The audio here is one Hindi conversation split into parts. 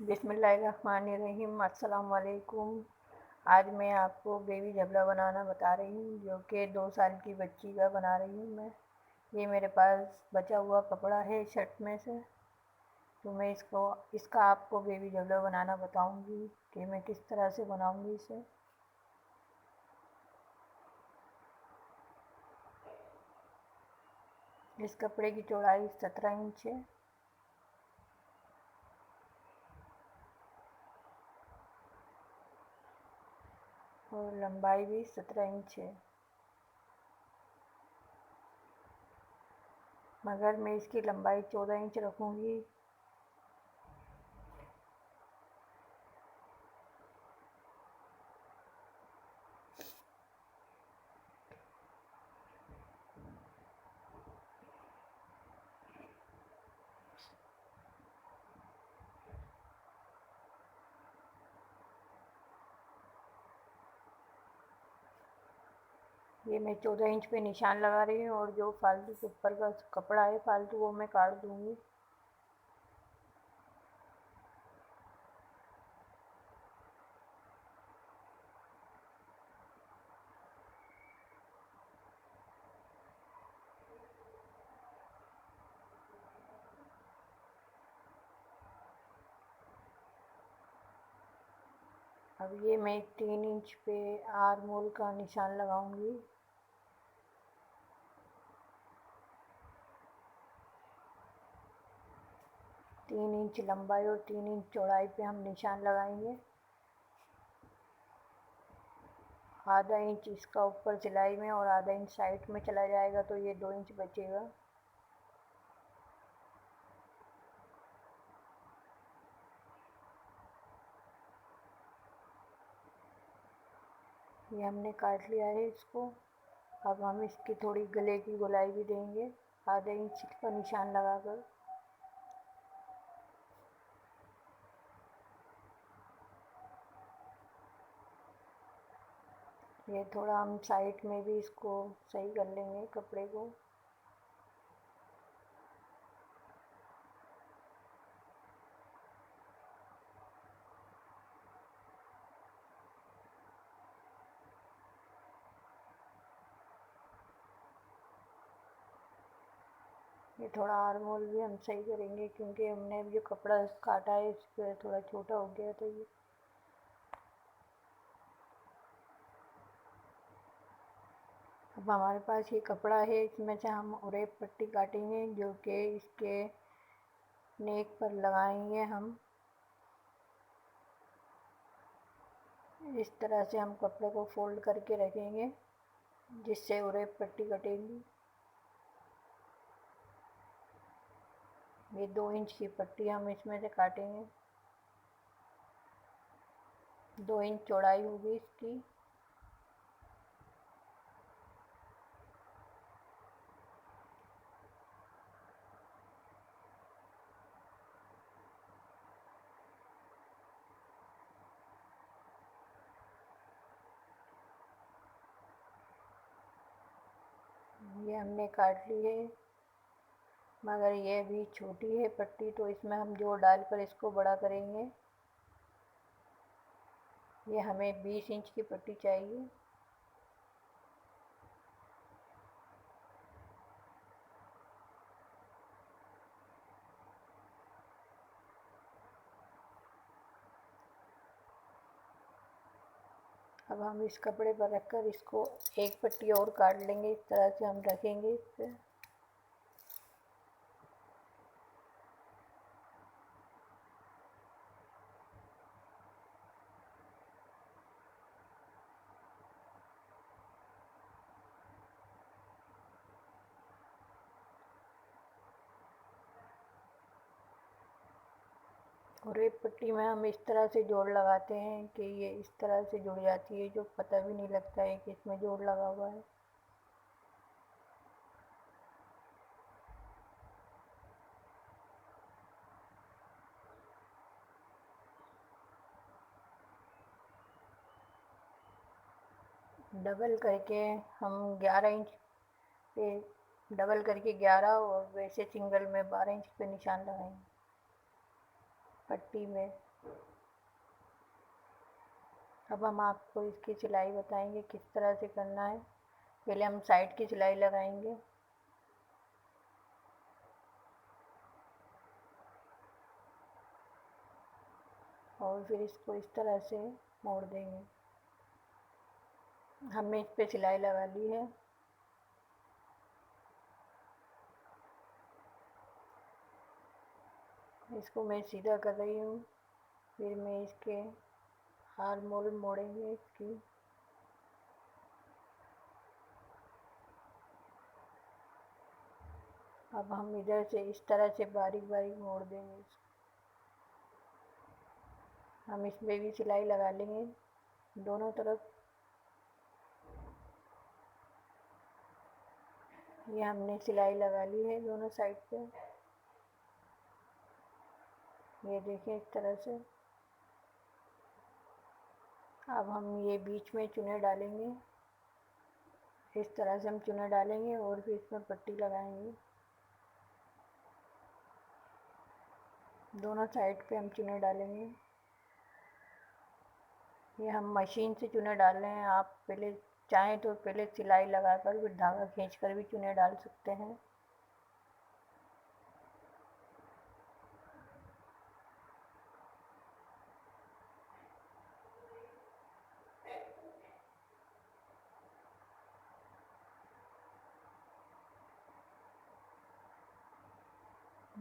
बिस्मिल्लाहिर्रहमानिर्रहीम। अस्सलाम वालेकुम। आज मैं आपको बेबी झबला बनाना बता रही हूँ, जो कि 2 साल की बच्ची का बना रही हूँ मैं। ये मेरे पास बचा हुआ कपड़ा है शर्ट में से, तो मैं इसका आपको बेबी झबला बनाना बताऊँगी कि मैं किस तरह से बनाऊँगी इसे। इस कपड़े की चौड़ाई 17 इंच है और लंबाई भी 17 इंच है, मगर मैं इसकी लंबाई 14 इंच रखूँगी। ये मैं 14 इंच पे निशान लगा रही हूँ और जो फालतू के ऊपर का कपड़ा है फालतू, वो मैं काट दूँगी। अब ये मैं 3 इंच पे आर्म होल का निशान लगाऊंगी। तीन इंच लंबाई और 3 इंच चौड़ाई पे हम निशान लगाएंगे। आधा इंच इसका ऊपर सिलाई में और आधा इंच साइड में चला जाएगा, तो ये 2 इंच बचेगा। ये हमने काट लिया है इसको। अब हम इसकी थोड़ी गले की गोलाई भी देंगे, आधा इंच का निशान लगाकर। ये थोड़ा हम साइड में भी इसको सही कर लेंगे कपड़े को। ये थोड़ा आर्म होल भी हम सही करेंगे, क्योंकि हमने जो कपड़ा काटा है इस पर थोड़ा छोटा हो गया था ये। अब हमारे पास ये कपड़ा है, इसमें से हम उरेप पट्टी काटेंगे, जो कि इसके नेक पर लगाएंगे हम। इस तरह से हम कपड़े को फोल्ड करके रखेंगे, जिससे उरेप पट्टी कटेगी। ये 2 इंच की पट्टी हम इसमें से काटेंगे। 2 इंच चौड़ाई होगी इसकी। ये हमने काट ली है, मगर ये भी छोटी है पट्टी, तो इसमें हम जोड़ डालकर इसको बड़ा करेंगे। ये हमें 20 इंच की पट्टी चाहिए। अब हम इस कपड़े पर रखकर इसको एक पट्टी और काट लेंगे। इस तरह से हम रखेंगे इस पर। और एक पट्टी में हम इस तरह से जोड़ लगाते हैं कि ये इस तरह से जुड़ जाती है, जो पता भी नहीं लगता है कि इसमें जोड़ लगा हुआ है। डबल करके हम 11 इंच पे, डबल करके 11 और वैसे सिंगल में 12 इंच पे निशान लगाएंगे पट्टी में। अब हम आपको इसकी सिलाई बताएंगे किस तरह से करना है। पहले हम साइड की सिलाई लगाएंगे। और फिर इसको इस तरह से मोड़ देंगे। हमने इस पे सिलाई लगा ली है। इसको मैं सीधा कर रही हूँ। फिर मैं इसके आर्म मोड़ेंगे इसकी। अब हम इधर से इस तरह से बारीक बारीक मोड़ देंगे। हम इसमें भी सिलाई लगा लेंगे दोनों तरफ। ये हमने सिलाई लगा ली है दोनों साइड पे। ये देखिए इस तरह से। अब हम ये बीच में चुने डालेंगे। इस तरह से हम चुने डालेंगे और फिर इसमें पट्टी लगाएंगे। दोनों साइड पे हम चुने डालेंगे। ये हम मशीन से चुने डाल रहे हैं। आप पहले चाहें तो पहले सिलाई लगाकर फिर धागा खींचकर भी चुने डाल सकते हैं।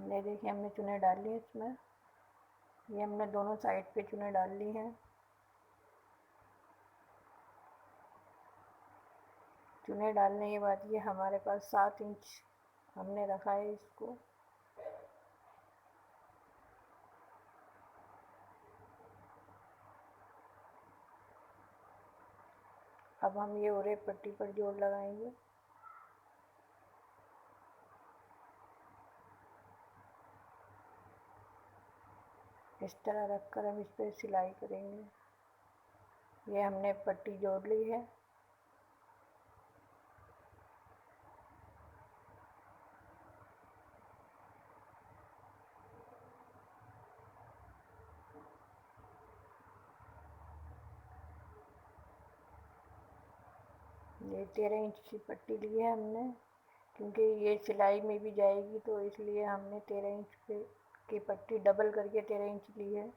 ये देखिए हमने चुने डाल ली इसमें। ये हमने दोनों साइड पे चुने डाल ली हैं। चुने डालने के बाद ये हमारे पास 7 इंच हमने रखा है इसको। अब हम ये ओरे पट्टी पर जोड़ लगाएंगे। इस तरह रखकर हम इस पर सिलाई करेंगे। ये हमने पट्टी जोड़ ली है। ये 13 इंच की पट्टी ली है हमने, क्योंकि ये सिलाई में भी जाएगी तो इसलिए हमने 13 इंच की पट्टी डबल करके 13 इंच ली है।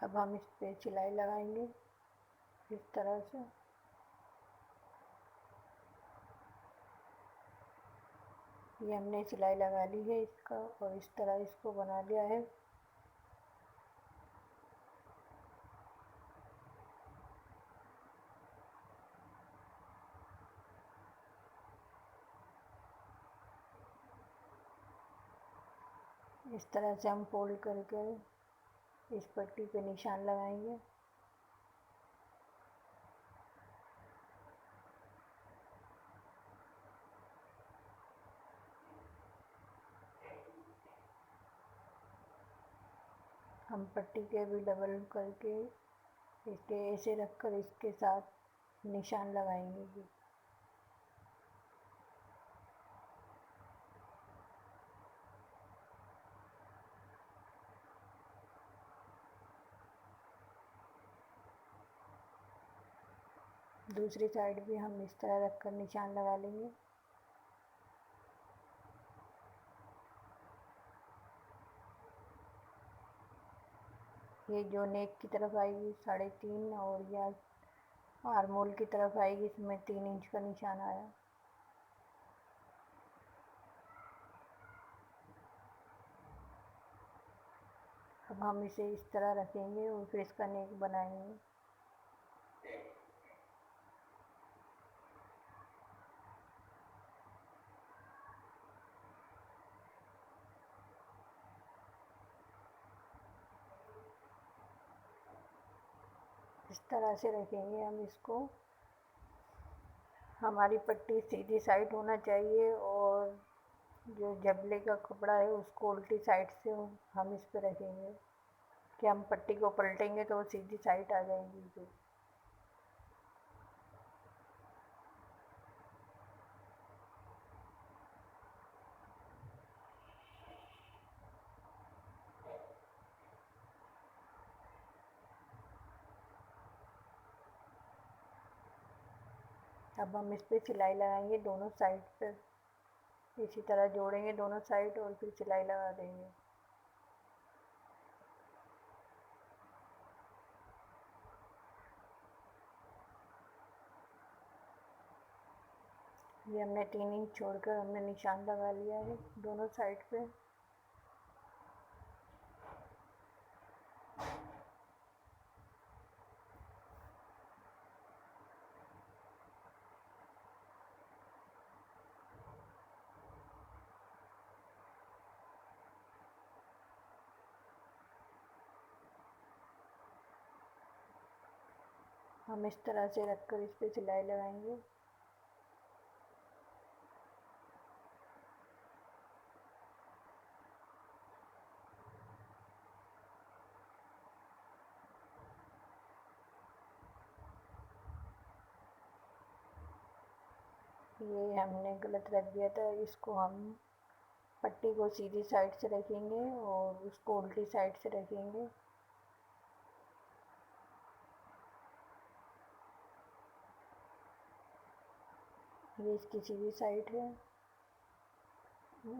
अब हम इस पे सिलाई लगाएंगे इस तरह से। ये हमने सिलाई लगा ली है इसका और इस तरह इसको बना लिया है। इस तरह से हम फोल्ड करके इस पट्टी पे निशान लगाएंगे। हम पट्टी के भी डबल करके इसके ऐसे रखकर इसके साथ निशान लगाएंगे। दूसरी साइड भी हम इस तरह रखकर निशान लगा लेंगे। ये जो नेक की तरफ आएगी 3.5 और या आर्मोल की तरफ आएगी इसमें 3 इंच का निशान आया। अब हम इसे इस तरह रखेंगे और फिर इसका नेक बनाएंगे। इस तरह से रखेंगे हम इसको। हमारी पट्टी सीधी साइड होना चाहिए और जो जबले का कपड़ा है उसको उल्टी साइड से हम इस पे रखेंगे कि हम पट्टी को पलटेंगे तो वो सीधी साइड आ जाएगी। फिर अब हम इस पे सिलाई लगाएंगे दोनों साइड पर, इसी तरह जोड़ेंगे दोनों साइड और फिर सिलाई लगा देंगे। ये हमने 3 इंच छोड़कर हमने निशान लगा लिया है दोनों साइड पे। हम इस तरह से रखकर इस पे सिलाई लगाएंगे। ये हमने गलत रख दिया था, इसको हम पट्टी को सीधी साइड से रखेंगे और उसको उल्टी साइड से रखेंगे। ये इसकी सीधी साइड है,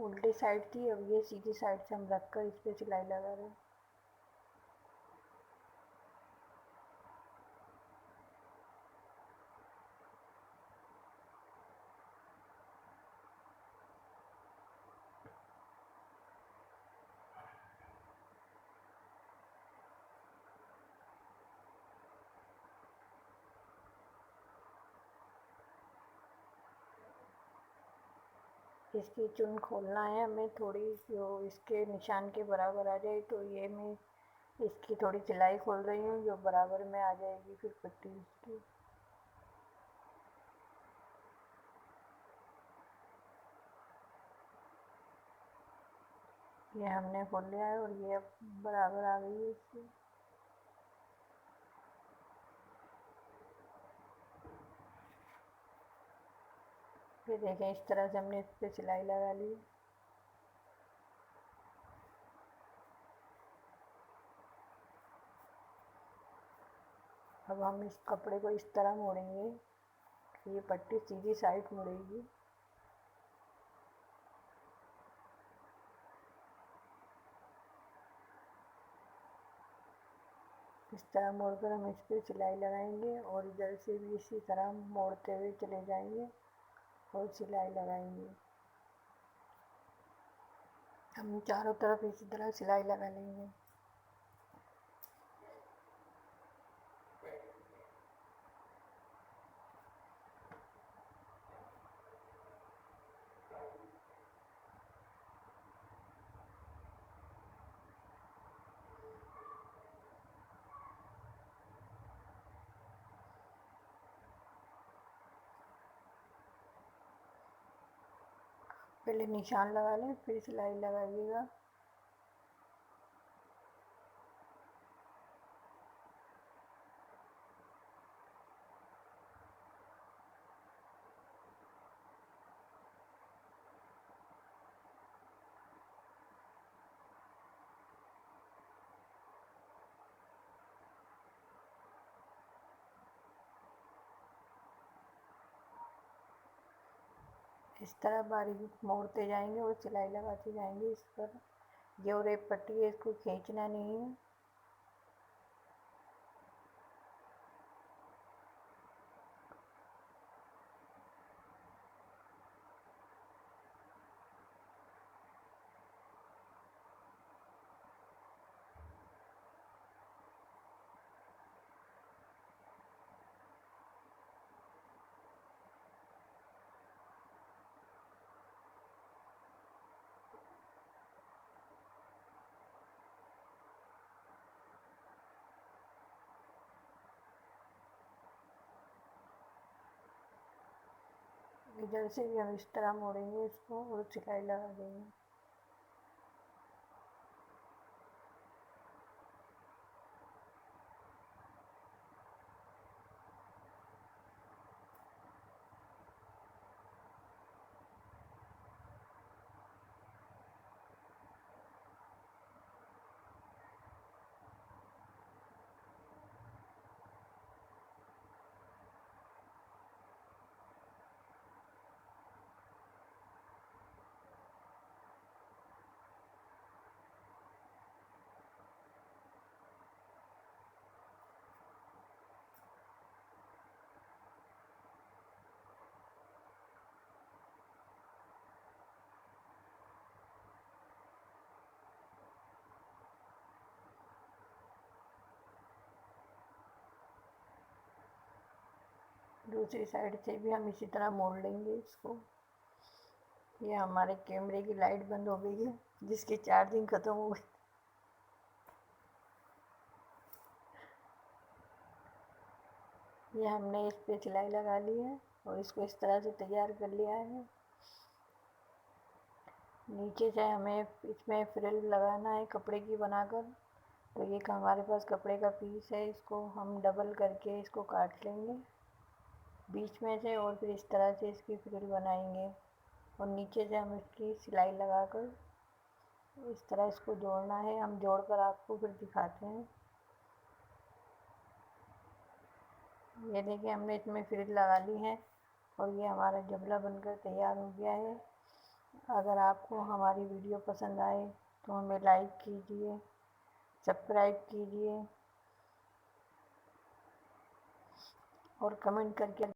उल्टी साइड थी, अब ये सीधी साइड से हम रखकर इस पे सिलाई लगा रहे हैं। इसकी चुन खोलना है हमें थोड़ी, जो इसके निशान के बराबर आ जाए, तो ये मैं इसकी थोड़ी सिलाई खोल रही हूँ जो बराबर में आ जाएगी फिर पट्टी इसकी। ये हमने खोल लिया है और ये अब बराबर आ गई है इसकी। ये देखें, इस तरह से हमने इस पे सिलाई लगा ली। अब हम इस कपड़े को इस तरह मोड़ेंगे कि ये पट्टी सीधी साइड मुड़ेगी। इस तरह मोड़कर हम इस पे सिलाई लगाएंगे और इधर से भी इसी तरह मोड़ते हुए चले जाएंगे और सिलाई लगाएंगे। हम चारों तरफ इसी तरह सिलाई लगा लेंगे। पहले निशान लगा लें फिर सिलाई लगाइएगा। इस तरह बारीक मोड़ते जाएंगे और सिलाई लगाते जाएंगे इस पर। जो रेप पट्टी है इसको खींचना नहीं है। इधर से भी हम इस तरह मोड़ेंगे इसको और सिलाई लगा देंगे। दूसरी साइड से भी हम इसी तरह मोड़ लेंगे इसको। ये हमारे कैमरे की लाइट बंद हो गई है, जिसकी चार्जिंग ख़त्म हो गई। ये हमने इस पे सिलाई लगा ली है और इसको इस तरह से तैयार कर लिया है। नीचे से हमें इसमें फ्रिल लगाना है कपड़े की बनाकर। तो ये हमारे पास कपड़े का पीस है, इसको हम डबल करके इसको काट लेंगे बीच में से और फिर इस तरह से इसकी फ्रिल बनाएंगे और नीचे से हम इसकी सिलाई लगाकर इस तरह इसको जोड़ना है। हम जोड़कर आपको फिर दिखाते हैं। ये देखिए हमने इसमें फ्रिल लगा ली है और ये हमारा जबला बनकर तैयार हो गया है। अगर आपको हमारी वीडियो पसंद आए तो हमें लाइक कीजिए, सब्सक्राइब कीजिए और कमेंट करके